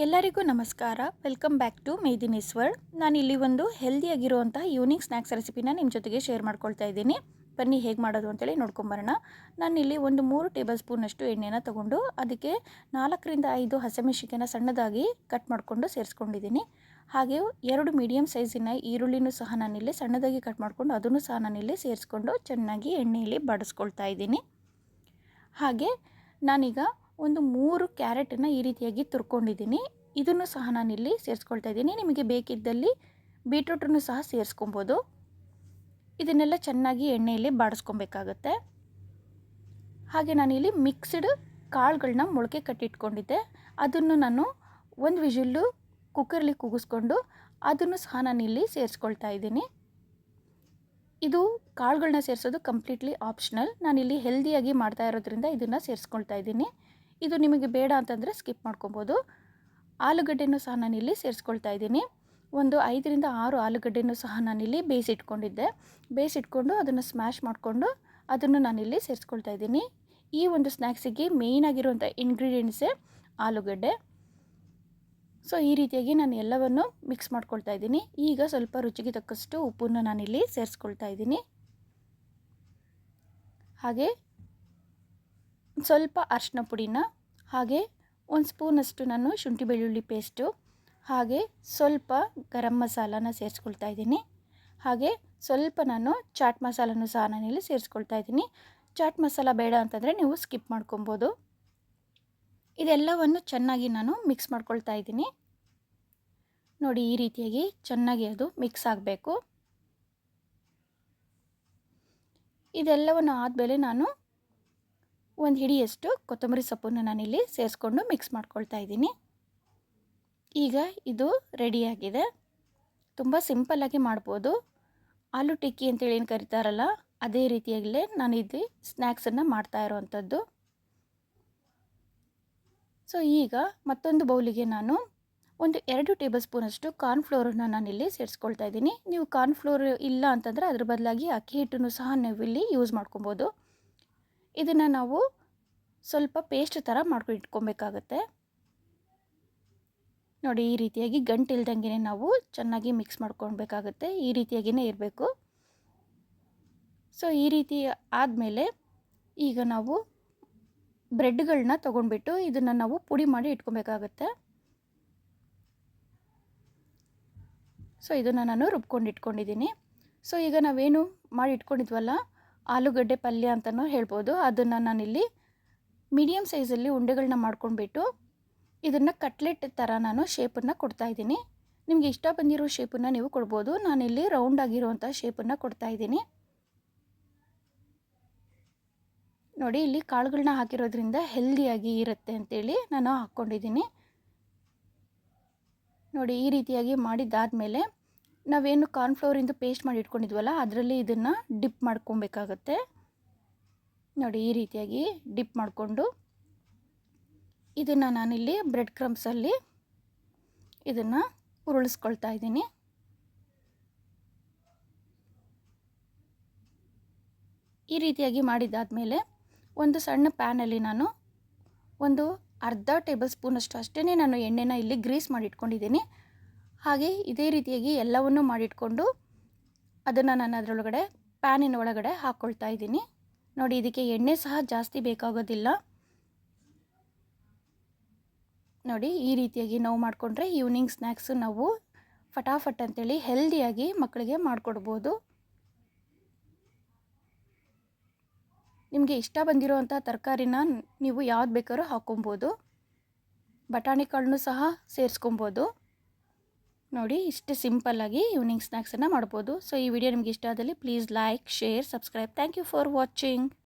ಎಲ್ಲರಿಗೂ ನಮಸ್ಕಾರ. Welcome back to Medini's world. ನಾನಿಲ್ಲಿ ಒಂದು ಹೆಲ್ದಿಯಾಗಿರುವಂಥ ಈವ್ನಿಂಗ್ ಸ್ನ್ಯಾಕ್ಸ್ ರೆಸಿಪಿನ ನಿಮ್ಮ ಜೊತೆಗೆ ಶೇರ್ ಮಾಡ್ಕೊಳ್ತಾ ಇದ್ದೀನಿ. ಬನ್ನಿ ಹೇಗೆ ಮಾಡೋದು ಅಂತೇಳಿ ನೋಡ್ಕೊಂಬರೋಣ. ನಾನಿಲ್ಲಿ ಒಂದು 3 ಟೇಬಲ್ ಸ್ಪೂನಷ್ಟು ಎಣ್ಣೆನ ತೊಗೊಂಡು ಅದಕ್ಕೆ 4ರಿಂದ 5 ಹಸಿಮೆಣಸಿನಕಾಯಿನ ಸಣ್ಣದಾಗಿ ಕಟ್ ಮಾಡಿಕೊಂಡು ಸೇರಿಸ್ಕೊಂಡಿದ್ದೀನಿ. ಹಾಗೆ 2 ಮೀಡಿಯಮ್ ಸೈಜಿನ ಈರುಳ್ಳಿನೂ ಸಹ ನಾನಿಲ್ಲಿ ಸಣ್ಣದಾಗಿ ಕಟ್ ಮಾಡಿಕೊಂಡು ಅದನ್ನು ಸಹ ನಾನಿಲ್ಲಿ ಸೇರಿಸ್ಕೊಂಡು ಚೆನ್ನಾಗಿ ಎಣ್ಣೆಯಲ್ಲಿ ಬಾಡಿಸ್ಕೊಳ್ತಾ ಇದ್ದೀನಿ. ಹಾಗೆ ನಾನೀಗ ಒಂದು 3 ಕ್ಯಾರೆಟನ್ನು ಈ ರೀತಿಯಾಗಿ ತುರ್ಕೊಂಡಿದ್ದೀನಿ. ಇದನ್ನು ಸಹ ನಾನಿಲ್ಲಿ ಸೇರಿಸ್ಕೊಳ್ತಾ ಇದ್ದೀನಿ. ನಿಮಗೆ ಬೇಕಿದ್ದಲ್ಲಿ ಬೀಟ್ರೂಟನ್ನು ಸಹ ಸೇರಿಸ್ಕೊಬೋದು. ಇದನ್ನೆಲ್ಲ ಚೆನ್ನಾಗಿ ಎಣ್ಣೆಯಲ್ಲಿ ಬಾಡಿಸ್ಕೊಬೇಕಾಗತ್ತೆ. ಹಾಗೆ ನಾನಿಲ್ಲಿ ಮಿಕ್ಸ್ಡ್ ಕಾಳುಗಳನ್ನ ಮೊಳಕೆ ಕಟ್ಟಿಟ್ಕೊಂಡಿದ್ದೆ. ಅದನ್ನು ನಾನು ಒಂದು ವಿಷಿಲ್ಲು ಕುಕ್ಕರ್ಲಿ ಕೂಗಿಸ್ಕೊಂಡು ಅದನ್ನು ಸಹ ನಾನಿಲ್ಲಿ ಸೇರಿಸ್ಕೊಳ್ತಾ ಇದ್ದೀನಿ. ಇದು ಕಾಳುಗಳನ್ನ ಸೇರಿಸೋದು ಕಂಪ್ಲೀಟ್ಲಿ ಆಪ್ಷನಲ್. ನಾನಿಲ್ಲಿ ಹೆಲ್ದಿಯಾಗಿ ಮಾಡ್ತಾ ಇರೋದ್ರಿಂದ ಇದನ್ನು ಸೇರಿಸ್ಕೊಳ್ತಾ ಇದ್ದೀನಿ. ಇದು ನಿಮಗೆ ಬೇಡ ಅಂತಂದರೆ ಸ್ಕಿಪ್ ಮಾಡ್ಕೊಬೋದು. ಆಲೂಗಡ್ಡೆನೂ ಸಹ ನಾನಿಲ್ಲಿ ಸೇರಿಸ್ಕೊಳ್ತಾ ಇದ್ದೀನಿ. ಒಂದು 5ರಿಂದ 6 ಆಲೂಗಡ್ಡೆನೂ ಸಹ ನಾನಿಲ್ಲಿ ಬೇಯಿಸಿಟ್ಕೊಂಡು ಅದನ್ನು ಸ್ಮ್ಯಾಶ್ ಮಾಡಿಕೊಂಡು ಅದನ್ನು ನಾನಿಲ್ಲಿ ಸೇರಿಸ್ಕೊಳ್ತಾ ಇದ್ದೀನಿ. ಈ ಒಂದು ಸ್ನ್ಯಾಕ್ಸಿಗೆ ಮೇಯ್ನ್ ಆಗಿರುವಂಥ ಇಂಗ್ರೀಡಿಯೆಂಟ್ಸೇ ಆಲೂಗಡ್ಡೆ. ಸೊ ಈ ರೀತಿಯಾಗಿ ನಾನು ಎಲ್ಲವನ್ನು ಮಿಕ್ಸ್ ಮಾಡ್ಕೊಳ್ತಾ ಇದ್ದೀನಿ. ಈಗ ಸ್ವಲ್ಪ ರುಚಿಗೆ ತಕ್ಕಷ್ಟು ಉಪ್ಪನ್ನು ನಾನಿಲ್ಲಿ ಸೇರಿಸ್ಕೊಳ್ತಾ ಇದ್ದೀನಿ. ಹಾಗೆ ಸ್ವಲ್ಪ ಅರಿಶಿನ ಪುಡಿನ, ಹಾಗೆ 1 ಸ್ಪೂನಷ್ಟು ನಾನು ಶುಂಠಿ ಬೆಳ್ಳುಳ್ಳಿ ಪೇಸ್ಟು, ಹಾಗೆ ಸ್ವಲ್ಪ ಗರಂ ಮಸಾಲಾನ ಸೇರಿಸ್ಕೊಳ್ತಾ ಇದ್ದೀನಿ. ಹಾಗೆ ಸ್ವಲ್ಪ ನಾನು ಚಾಟ್ ಮಸಾಲನೂ ಸಹ ನಾನಿಲ್ಲಿ ಸೇರಿಸ್ಕೊಳ್ತಾ ಇದ್ದೀನಿ. ಚಾಟ್ ಮಸಾಲ ಬೇಡ ಅಂತಂದರೆ ನೀವು ಸ್ಕಿಪ್ ಮಾಡ್ಕೊಬೋದು. ಇದೆಲ್ಲವನ್ನು ಚೆನ್ನಾಗಿ ನಾನು ಮಿಕ್ಸ್ ಮಾಡ್ಕೊಳ್ತಾ ಇದ್ದೀನಿ. ನೋಡಿ, ಈ ರೀತಿಯಾಗಿ ಚೆನ್ನಾಗಿ ಅದು ಮಿಕ್ಸ್ ಆಗಬೇಕು. ಇದೆಲ್ಲವನ್ನು ಆದಮೇಲೆ ನಾನು ಒಂದು ಹಿಡಿಯಷ್ಟು ಕೊತ್ತಂಬರಿ ಸೊಪ್ಪನ್ನು ನಾನಿಲ್ಲಿ ಸೇರಿಸ್ಕೊಂಡು ಮಿಕ್ಸ್ ಮಾಡ್ಕೊಳ್ತಾ ಇದ್ದೀನಿ. ಈಗ ಇದು ರೆಡಿಯಾಗಿದೆ. ತುಂಬ ಸಿಂಪಲ್ಲಾಗಿ ಮಾಡ್ಬೋದು. ಆಲೂ ಟಿಕ್ಕಿ ಅಂತೇಳಿ ಏನು ಕರೀತಾರಲ್ಲ, ಅದೇ ರೀತಿಯಾಗಲೇ ನಾನು ಇದು ಸ್ನ್ಯಾಕ್ಸನ್ನು ಮಾಡ್ತಾ ಇರೋವಂಥದ್ದು. ಸೊ ಈಗ ಮತ್ತೊಂದು ಬೌಲಿಗೆ ನಾನು ಒಂದು 2 ಟೇಬಲ್ ಸ್ಪೂನಷ್ಟು ಕಾರ್ನ್ಫ್ಲೋರನ್ನು ನಾನಿಲ್ಲಿ ಸೇರಿಸ್ಕೊಳ್ತಾ ಇದ್ದೀನಿ. ನೀವು ಕಾರ್ನ್ಫ್ಲೋರ್ ಇಲ್ಲ ಅಂತಂದರೆ ಅದ್ರ ಬದಲಾಗಿ ಅಕ್ಕಿ ಹಿಟ್ಟನ್ನು ಸಹ ನಾವಿಲ್ಲಿ ಯೂಸ್ ಮಾಡ್ಕೊಬೋದು. ಇದನ್ನು ನಾವು ಸ್ವಲ್ಪ ಪೇಸ್ಟ್ ಥರ ಮಾಡ್ಕೊಂಡು ಇಟ್ಕೊಬೇಕಾಗತ್ತೆ. ನೋಡಿ, ಈ ರೀತಿಯಾಗಿ ಗಂಟಿಲ್ದಂಗೆ ನಾವು ಚೆನ್ನಾಗಿ ಮಿಕ್ಸ್ ಮಾಡ್ಕೊಳ್ಬೇಕಾಗತ್ತೆ. ಈ ರೀತಿಯಾಗಿಯೇ ಇರಬೇಕು. ಸೊ ಈ ರೀತಿ ಆದಮೇಲೆ ಈಗ ನಾವು ಬ್ರೆಡ್ಗಳನ್ನ ತೊಗೊಂಡ್ಬಿಟ್ಟು ಇದನ್ನು ನಾವು ಪುಡಿ ಮಾಡಿ ಇಟ್ಕೊಬೇಕಾಗತ್ತೆ. ಸೊ ಇದನ್ನು ನಾನು ರುಬ್ಕೊಂಡು ಇಟ್ಕೊಂಡಿದ್ದೀನಿ. ಸೊ ಈಗ ನಾವೇನು ಮಾಡಿ ಇಟ್ಕೊಂಡಿದ್ವಲ್ಲ, ಆಲೂಗಡ್ಡೆ ಪಲ್ಯ ಅಂತಲೂ ಹೇಳ್ಬೋದು, ಅದನ್ನು ನಾನಿಲ್ಲಿ ಮೀಡಿಯಮ್ ಸೈಜಲ್ಲಿ ಉಂಡೆಗಳನ್ನ ಮಾಡ್ಕೊಂಡ್ಬಿಟ್ಟು ಇದನ್ನು ಕಟ್ಲೆಟ್ ಥರ ನಾನು ಶೇಪನ್ನು ಕೊಡ್ತಾಯಿದ್ದೀನಿ. ನಿಮಗೆ ಇಷ್ಟ ಬಂದಿರೋ ಶೇಪನ್ನು ನೀವು ಕೊಡ್ಬೋದು. ನಾನಿಲ್ಲಿ ರೌಂಡ್ ಆಗಿರುವಂಥ ಶೇಪನ್ನು ಕೊಡ್ತಾಯಿದ್ದೀನಿ. ನೋಡಿ, ಇಲ್ಲಿ ಕಾಳುಗಳನ್ನ ಹಾಕಿರೋದ್ರಿಂದ ಹೆಲ್ದಿಯಾಗಿ ಇರುತ್ತೆ ಅಂತೇಳಿ ನಾನು ಹಾಕ್ಕೊಂಡಿದ್ದೀನಿ. ನೋಡಿ, ಈ ರೀತಿಯಾಗಿ ಮಾಡಿದ್ದಾದಮೇಲೆ ನಾವೇನು ಕಾರ್ನ್ಫ್ಲೋರಿಂದ ಪೇಸ್ಟ್ ಮಾಡಿ ಇಟ್ಕೊಂಡಿದ್ವಲ್ಲ ಅದರಲ್ಲಿ ಇದನ್ನು ಡಿಪ್ ಮಾಡ್ಕೊಬೇಕಾಗತ್ತೆ. ನೋಡಿ, ಈ ರೀತಿಯಾಗಿ ಡಿಪ್ ಮಾಡಿಕೊಂಡು ಇದನ್ನು ನಾನಿಲ್ಲಿ ಬ್ರೆಡ್ ಕ್ರಮ್ಸಲ್ಲಿ ಇದನ್ನು ಉರುಳಿಸ್ಕೊಳ್ತಾ ಇದ್ದೀನಿ. ಈ ರೀತಿಯಾಗಿ ಮಾಡಿದ್ದಾದಮೇಲೆ ಒಂದು ಸಣ್ಣ ಪ್ಯಾನಲ್ಲಿ ನಾನು ಒಂದು ಅರ್ಧ ಟೇಬಲ್ ಸ್ಪೂನಷ್ಟು ಅಷ್ಟೇ ನಾನು ಎಣ್ಣೆನ ಇಲ್ಲಿ ಗ್ರೀಸ್ ಮಾಡಿ ಇಟ್ಕೊಂಡಿದ್ದೀನಿ. ಹಾಗೆ ಇದೇ ರೀತಿಯಾಗಿ ಎಲ್ಲವನ್ನೂ ಮಾಡಿಟ್ಕೊಂಡು ಅದನ್ನು ನಾನು ಅದರೊಳಗಡೆ ಪ್ಯಾನಿನ ಒಳಗಡೆ ಹಾಕ್ಕೊಳ್ತಾ ಇದ್ದೀನಿ. ನೋಡಿ, ಇದಕ್ಕೆ ಎಣ್ಣೆ ಸಹ ಜಾಸ್ತಿ ಬೇಕಾಗೋದಿಲ್ಲ. ನೋಡಿ, ಈ ರೀತಿಯಾಗಿ ನಾವು ಮಾಡಿಕೊಂಡ್ರೆ ಈವ್ನಿಂಗ್ ಸ್ನ್ಯಾಕ್ಸು ನಾವು ಫಟಾಫಟ್ ಅಂತೇಳಿ ಹೆಲ್ದಿಯಾಗಿ ಮಕ್ಕಳಿಗೆ ಮಾಡಿಕೊಡ್ಬೋದು. ನಿಮಗೆ ಇಷ್ಟ ಬಂದಿರೋವಂಥ ತರಕಾರಿನ ನೀವು ಯಾವ್ದು ಬೇಕಾದ್ರೂ ಹಾಕ್ಕೊಬೋದು. ಬಟಾಣಿ ಕಾಳನ್ನು ಸಹ ಸೇರಿಸ್ಕೊಬೋದು. ನೋಡಿ, ಇಷ್ಟು ಸಿಂಪಲ್ಲಾಗಿ ಈವ್ನಿಂಗ್ ಸ್ನ್ಯಾಕ್ಸನ್ನು ಮಾಡ್ಬೋದು. ಸೊ ಈ ವಿಡಿಯೋ ನಿಮಗೆ ಇಷ್ಟ ಆದಲ್ಲಿ please like, share, subscribe. Thank you for watching.